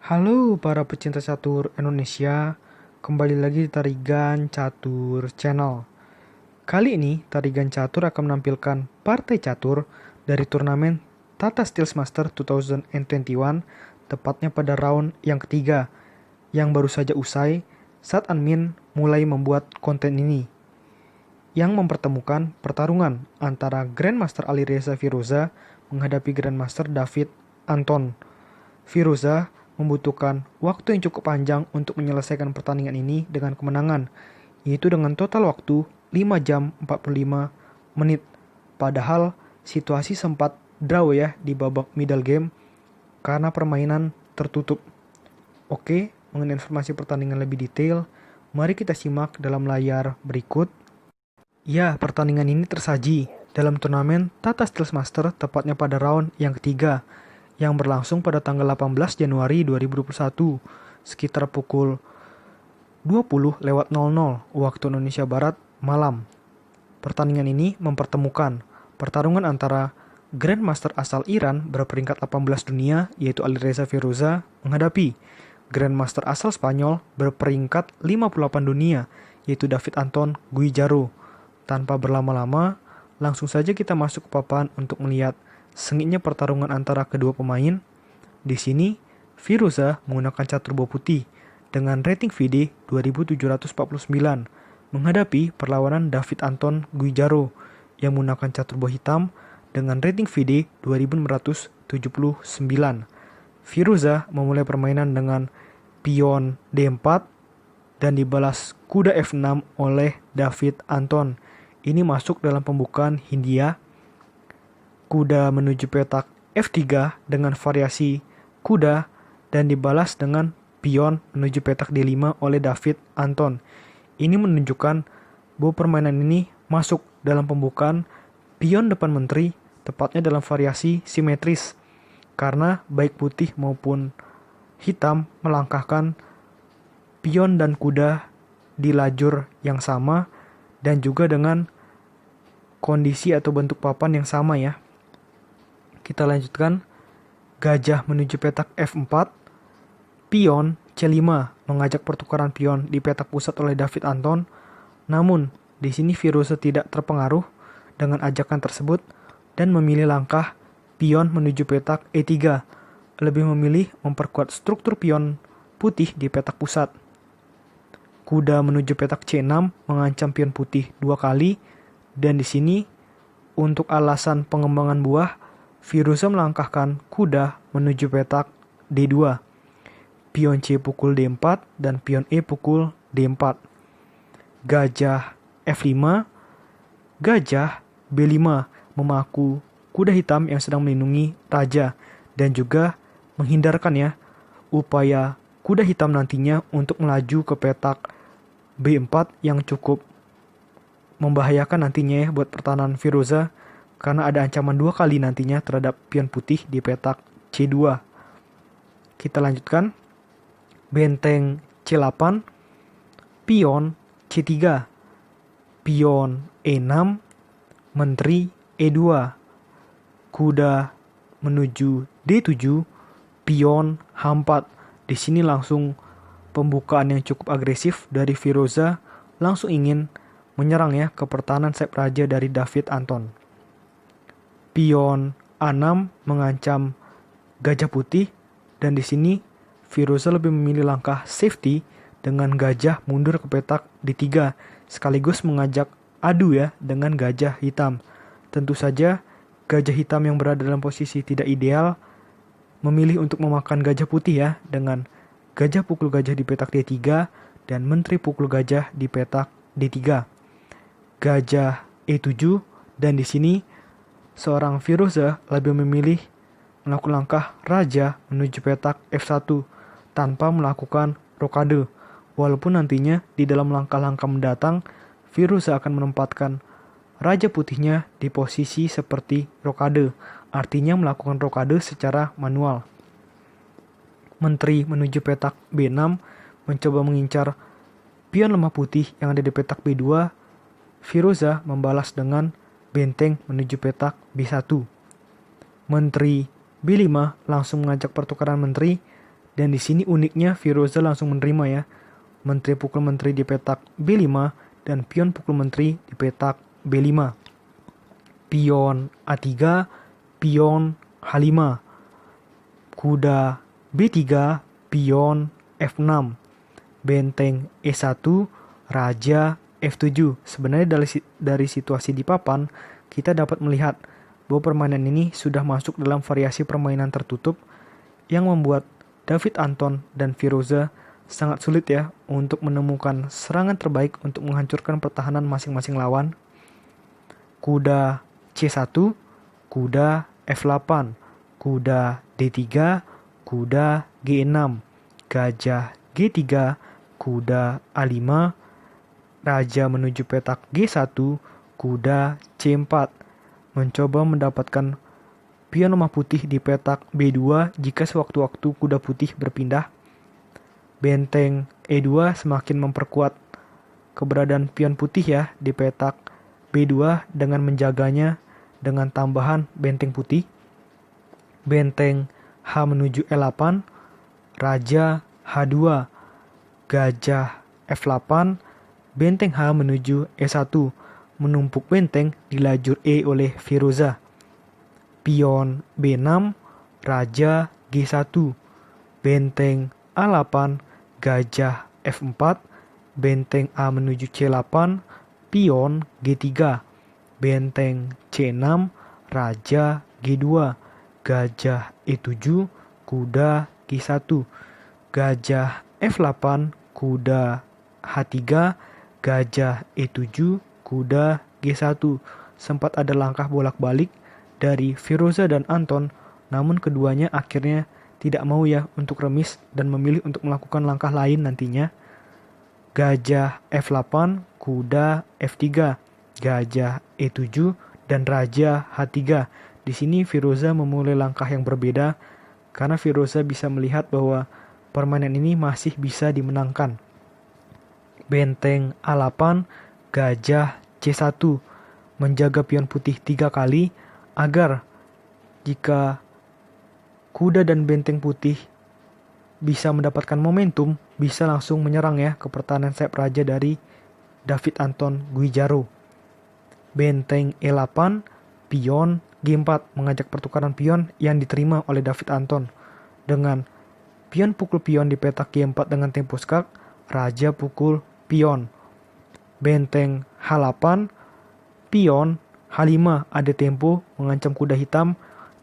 Halo para pecinta catur Indonesia, kembali lagi di Tarigan Catur Channel. Kali ini Tarigan Catur akan menampilkan partai catur dari turnamen Tata Steel Master 2021, tepatnya pada round yang ketiga, yang baru saja usai saat admin mulai membuat konten ini, yang mempertemukan pertarungan antara Grandmaster Alireza Firoza menghadapi Grandmaster David Anton. Firoza membutuhkan waktu yang cukup panjang untuk menyelesaikan pertandingan ini dengan kemenangan, yaitu dengan total waktu 5 jam 45 menit. Padahal situasi sempat draw ya di babak middle game karena permainan tertutup. Oke, mengenai informasi pertandingan lebih detail, mari kita simak dalam layar berikut. Ya, pertandingan ini tersaji dalam turnamen Tata Steel Master tepatnya pada round yang ketiga, yang berlangsung pada tanggal 18 Januari 2021 sekitar pukul 20.00 waktu Indonesia Barat malam. Pertandingan ini mempertemukan pertarungan antara Grandmaster asal Iran berperingkat 18 dunia yaitu Alireza Firoza menghadapi Grandmaster asal Spanyol berperingkat 58 dunia yaitu David Anton Guijaro. Tanpa berlama-lama, langsung saja kita masuk ke papan untuk melihat sengitnya pertarungan antara kedua pemain. Di sini, Firoza menggunakan catur bow putih dengan rating VD 2749 menghadapi perlawanan David Anton Guijaro yang menggunakan catur bow hitam dengan rating VD 2579. Firoza memulai permainan dengan pion D4 dan dibalas kuda F6 oleh David Anton. Ini masuk dalam pembukaan Hindia. Kuda menuju petak F3 dengan variasi kuda dan dibalas dengan pion menuju petak D5 oleh David Anton. Ini menunjukkan bahwa permainan ini masuk dalam pembukaan pion depan menteri, tepatnya dalam variasi simetris, karena baik putih maupun hitam melangkahkan pion dan kuda di lajur yang sama dan juga dengan kondisi atau bentuk papan yang sama ya. Kita lanjutkan. Gajah menuju petak F4. Pion C5 mengajak pertukaran pion di petak pusat oleh David Anton. Namun, di sini Firoza tidak terpengaruh dengan ajakan tersebut dan memilih langkah pion menuju petak E3. Lebih memilih memperkuat struktur pion putih di petak pusat. Kuda menuju petak C6 mengancam pion putih 2 kali, dan di sini untuk alasan pengembangan buah, Firoza melangkahkan kuda menuju petak D2. Pion C pukul D4 dan pion E pukul D4. Gajah F5. Gajah B5 memaku kuda hitam yang sedang melindungi raja dan juga menghindarkan ya upaya kuda hitam nantinya untuk melaju ke petak B4 yang cukup membahayakan nantinya ya buat pertahanan Firoza karena ada ancaman 2 kali nantinya terhadap pion putih di petak C2. Kita lanjutkan. Benteng C8, pion C3, pion E6, menteri E2, kuda menuju D7, pion H4. Di sini langsung pembukaan yang cukup agresif dari Firoza, langsung ingin menyerang ya ke pertahanan sayap raja dari David Anton. Pion A6 mengancam gajah putih, dan di sini Firoza lebih memilih langkah safety dengan gajah mundur ke petak D3 sekaligus mengajak adu ya dengan gajah hitam. Tentu saja gajah hitam yang berada dalam posisi tidak ideal memilih untuk memakan gajah putih ya dengan gajah pukul gajah di petak D3 dan menteri pukul gajah di petak D3. Gajah E7, dan di sini seorang Firoza lebih memilih melakukan langkah raja menuju petak F1 tanpa melakukan rokade. Walaupun nantinya di dalam langkah-langkah mendatang Firoza akan menempatkan raja putihnya di posisi seperti rokade, artinya melakukan rokade secara manual. Menteri menuju petak B6 mencoba mengincar pion lemah putih yang ada di petak B2. Firoza membalas dengan benteng menuju petak B1. Menteri B5 langsung mengajak pertukaran menteri Dan di sini uniknya Firoza langsung menerima ya. Menteri pukul menteri di petak B5 dan pion pukul menteri di petak B5. Pion A3, pion H5. Kuda B3, pion F6. Benteng E1, raja F7. Sebenarnya dari situasi di papan, kita dapat melihat bahwa permainan ini sudah masuk dalam variasi permainan tertutup yang membuat David Anton dan Firoza sangat sulit ya untuk menemukan serangan terbaik untuk menghancurkan pertahanan masing-masing lawan. Kuda C1, kuda F8, kuda D3, kuda G6, gajah G3, kuda A5, raja menuju petak G1, kuda C4, mencoba mendapatkan pion rumah putih di petak B2 jika sewaktu-waktu kuda putih berpindah. Benteng E2 semakin memperkuat keberadaan pion putih ya di petak B2 dengan menjaganya dengan tambahan benteng putih. Benteng H menuju E8, raja H2, gajah F8, benteng H menuju E1, menumpuk benteng di lajur E oleh Firoza. Pion B6, raja G1, benteng A8, gajah F4, benteng A menuju C8, pion G3, benteng C6, raja G2, gajah E7, kuda G1, gajah F8, kuda H3, gajah E7, kuda G1. Sempat ada langkah bolak-balik dari Firoza dan Anton, namun keduanya akhirnya tidak mau ya untuk remis dan memilih untuk melakukan langkah lain nantinya. Gajah F8, kuda F3, gajah E7, dan raja H3. Di sini Firoza memulai langkah yang berbeda karena Firoza bisa melihat bahwa permainan ini masih bisa dimenangkan. Benteng A8, gajah C1, menjaga pion putih 3 kali agar jika kuda dan benteng putih bisa mendapatkan momentum, bisa langsung menyerang ya ke pertahanan sayap raja dari David Anton Guijaro. Benteng E8, pion G4 mengajak pertukaran pion yang diterima oleh David Anton. Dengan pion pukul pion di petak G4 dengan tempo skak, raja pukul pion. Benteng H8, pion H5 ada tempo mengancam kuda hitam,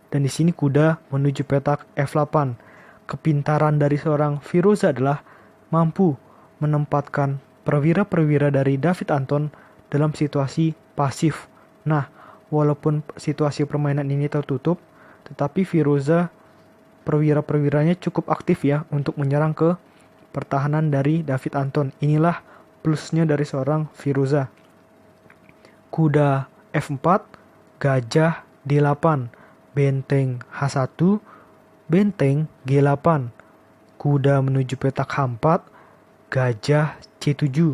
dan di sini kuda menuju petak F8. Kepintaran dari seorang Firoza adalah mampu menempatkan perwira-perwira dari David Anton dalam situasi pasif. Nah, walaupun situasi permainan ini tertutup, tetapi Firoza perwira-perwiranya cukup aktif ya untuk menyerang ke pertahanan dari David Anton. Inilah plusnya dari seorang Firoza. Kuda F4, gajah D8, benteng H1, benteng G8, kuda menuju petak H4, gajah C7,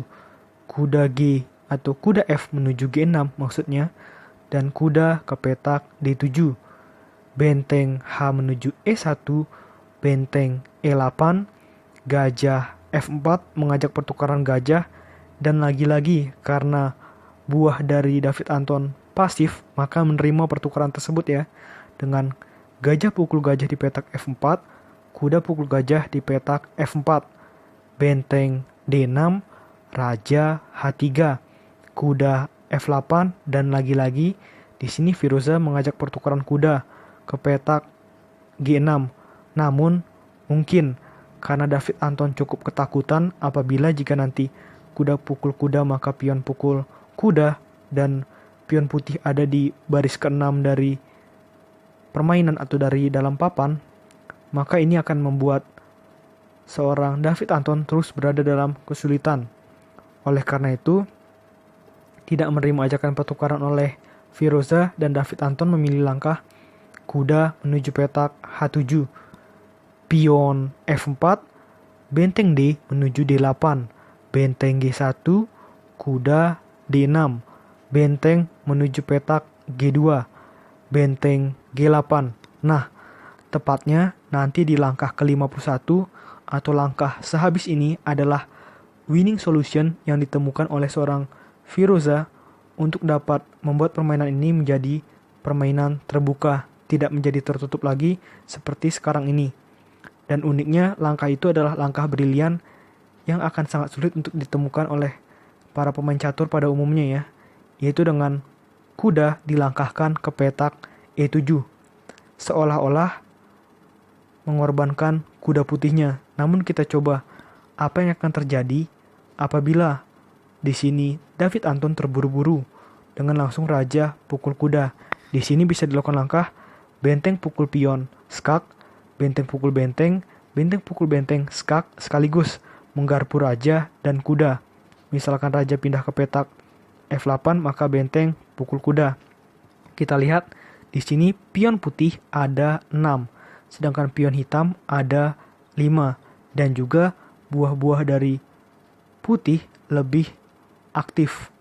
kuda G atau kuda F menuju G6 maksudnya, dan kuda ke petak D7, benteng H menuju E1, benteng E8, gajah F4 mengajak pertukaran gajah, dan lagi-lagi karena buah dari David Anton pasif, maka menerima pertukaran tersebut ya, dengan gajah pukul gajah di petak F4, kuda pukul gajah di petak F4, benteng D6, raja H3, kuda F8, dan lagi-lagi di sini Firoza mengajak pertukaran kuda ke petak G6. Namun mungkin karena David Anton cukup ketakutan apabila jika nanti kuda pukul kuda maka pion pukul kuda dan pion putih ada di baris ke-6 dari permainan atau dari dalam papan, maka ini akan membuat seorang David Anton terus berada dalam kesulitan. Oleh karena itu, tidak menerima ajakan pertukaran oleh Firoza dan David Anton memilih langkah kuda menuju petak H7, pion F4, benteng D menuju D8, benteng G1, kuda D6, benteng menuju petak G2, benteng G8. Nah, Tepatnya nanti di langkah ke-51 atau langkah sehabis ini adalah winning solution yang ditemukan oleh seorang Firoza untuk dapat membuat permainan ini menjadi permainan terbuka, tidak menjadi tertutup lagi seperti sekarang ini. Dan uniknya langkah itu adalah langkah brilian yang akan sangat sulit untuk ditemukan oleh para pemain catur pada umumnya ya, yaitu dengan kuda dilangkahkan ke petak E7, seolah-olah mengorbankan kuda putihnya. Namun kita coba apa yang akan terjadi apabila di sini David Anton terburu-buru dengan langsung raja pukul kuda. Di sini bisa dilakukan langkah benteng pukul pion, skak, benteng pukul benteng, benteng pukul benteng, skak, sekaligus menggarpu raja dan kuda. Misalkan raja pindah ke petak F8, maka benteng pukul kuda. Kita lihat di sini pion putih ada 6, sedangkan pion hitam ada 5. Dan juga buah-buah dari putih lebih aktif.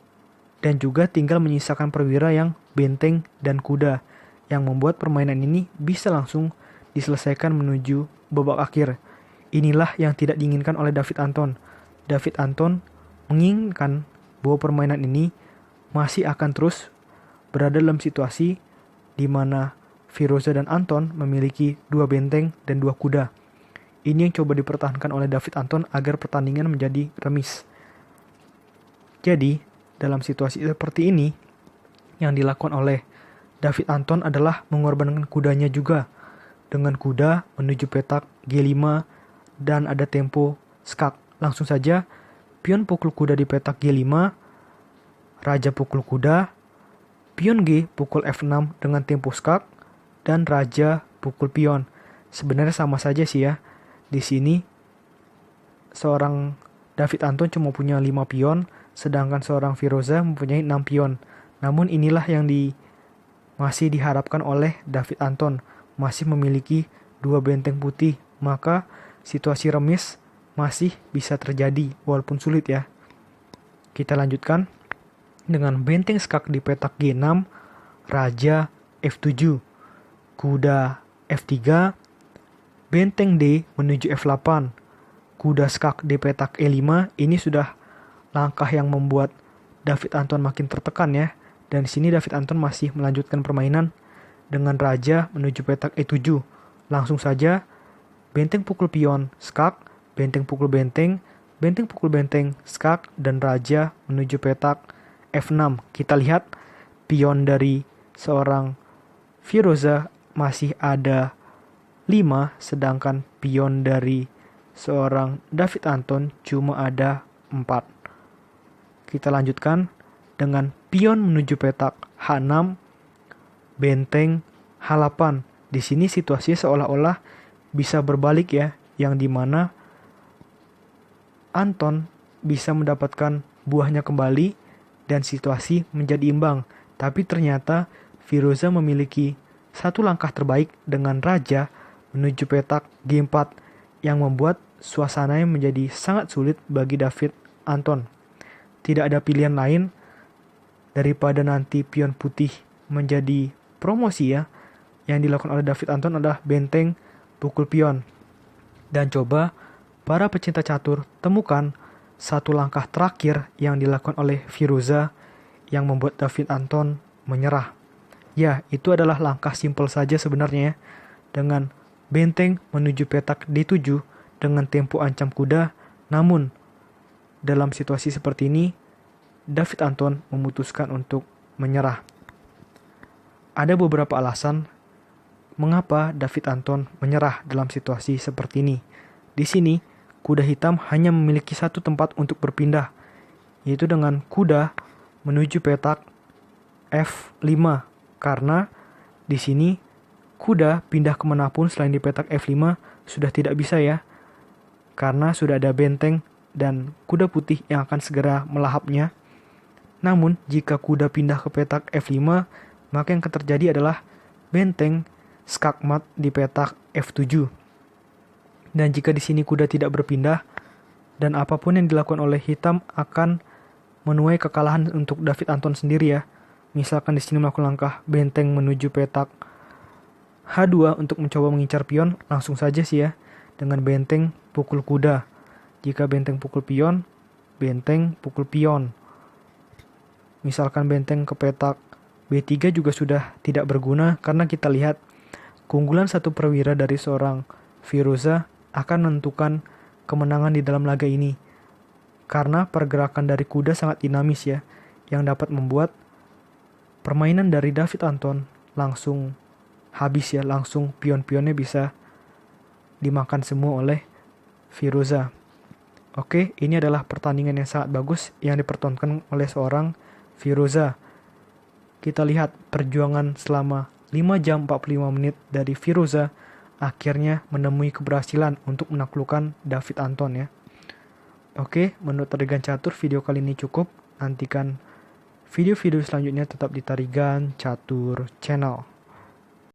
Dan juga tinggal menyisakan perwira yang benteng dan kuda, yang membuat permainan ini bisa langsung diselesaikan menuju babak akhir. Inilah yang tidak diinginkan oleh David Anton. David Anton menginginkan bahwa permainan ini masih akan terus berada dalam situasi di mana Firoza dan Anton memiliki 2 benteng dan 2 kuda. Ini yang coba dipertahankan oleh David Anton agar pertandingan menjadi remis. Jadi, dalam situasi seperti ini, yang dilakukan oleh David Anton adalah mengorbankan kudanya juga. Dengan kuda menuju petak G5 dan ada tempo skak. Langsung saja, pion pukul kuda di petak G5, raja pukul kuda, pion G pukul F6 dengan tempo skak, dan raja pukul pion. Sebenarnya sama saja sih ya. Di sini, seorang David Anton cuma punya 5 pion, sedangkan seorang Firoza mempunyai 6 pion. Namun inilah yang masih diharapkan oleh David Anton, masih memiliki 2 benteng putih, maka situasi remis masih bisa terjadi walaupun sulit ya. Kita lanjutkan dengan benteng skak di petak G6, raja F7, kuda F3, benteng D menuju F8, kuda skak di petak E5. Ini sudah langkah yang membuat David Anton makin tertekan ya. Dan di sini David Anton masih melanjutkan permainan dengan raja menuju petak E7. Langsung saja benteng pukul pion, skak, benteng pukul benteng, benteng pukul benteng, skak, dan raja menuju petak F6. Kita lihat pion dari seorang Firoza masih ada 5, sedangkan pion dari seorang David Anton cuma ada 4. Kita lanjutkan dengan pion menuju petak H6, benteng H8. Di sini situasinya seolah-olah bisa berbalik ya, yang dimana Anton bisa mendapatkan buahnya kembali dan situasi menjadi imbang. Tapi ternyata Firoza memiliki satu langkah terbaik dengan raja menuju petak G4 yang membuat suasananya menjadi sangat sulit bagi David Anton. Tidak ada pilihan lain daripada nanti pion putih menjadi promosi ya. Yang dilakukan oleh David Anton adalah benteng pukul pion. Dan coba para pecinta catur temukan satu langkah terakhir yang dilakukan oleh Firoza yang membuat David Anton menyerah. Ya, itu adalah langkah simpel saja sebenarnya ya. Dengan benteng menuju petak D7 dengan tempo ancam kuda. Namun, dalam situasi seperti ini, David Anton memutuskan untuk menyerah. Ada beberapa alasan mengapa David Anton menyerah dalam situasi seperti ini. Di sini, kuda hitam hanya memiliki satu tempat untuk berpindah, yaitu dengan kuda menuju petak F5. Karena di sini, kuda pindah kemanapun selain di petak F5 sudah tidak bisa ya. Karena sudah ada benteng dan kuda putih yang akan segera melahapnya. Namun, jika kuda pindah ke petak F5, maka yang akan terjadi adalah benteng skakmat di petak F7. Dan jika di sini kuda tidak berpindah, dan apapun yang dilakukan oleh hitam akan menuai kekalahan untuk David Anton sendiri ya. Misalkan di sini melakukan langkah benteng menuju petak H2 untuk mencoba mengincar pion, langsung saja sih ya, dengan benteng pukul kuda. Jika benteng pukul pion, benteng pukul pion. Misalkan benteng ke petak B3 juga sudah tidak berguna karena kita lihat keunggulan satu perwira dari seorang Firoza akan menentukan kemenangan di dalam laga ini. Karena pergerakan dari kuda sangat dinamis ya, yang dapat membuat permainan dari David Anton langsung habis ya, langsung pion-pionnya bisa dimakan semua oleh Firoza. Oke, ini adalah pertandingan yang sangat bagus yang dipertontonkan oleh seorang Firoza. Kita lihat perjuangan selama 5 jam 45 menit dari Firoza akhirnya menemui keberhasilan untuk menaklukkan David Anton ya. Oke, menurut Tarigan Catur video kali ini cukup. Nantikan video-video selanjutnya tetap di Tarigan Catur Channel.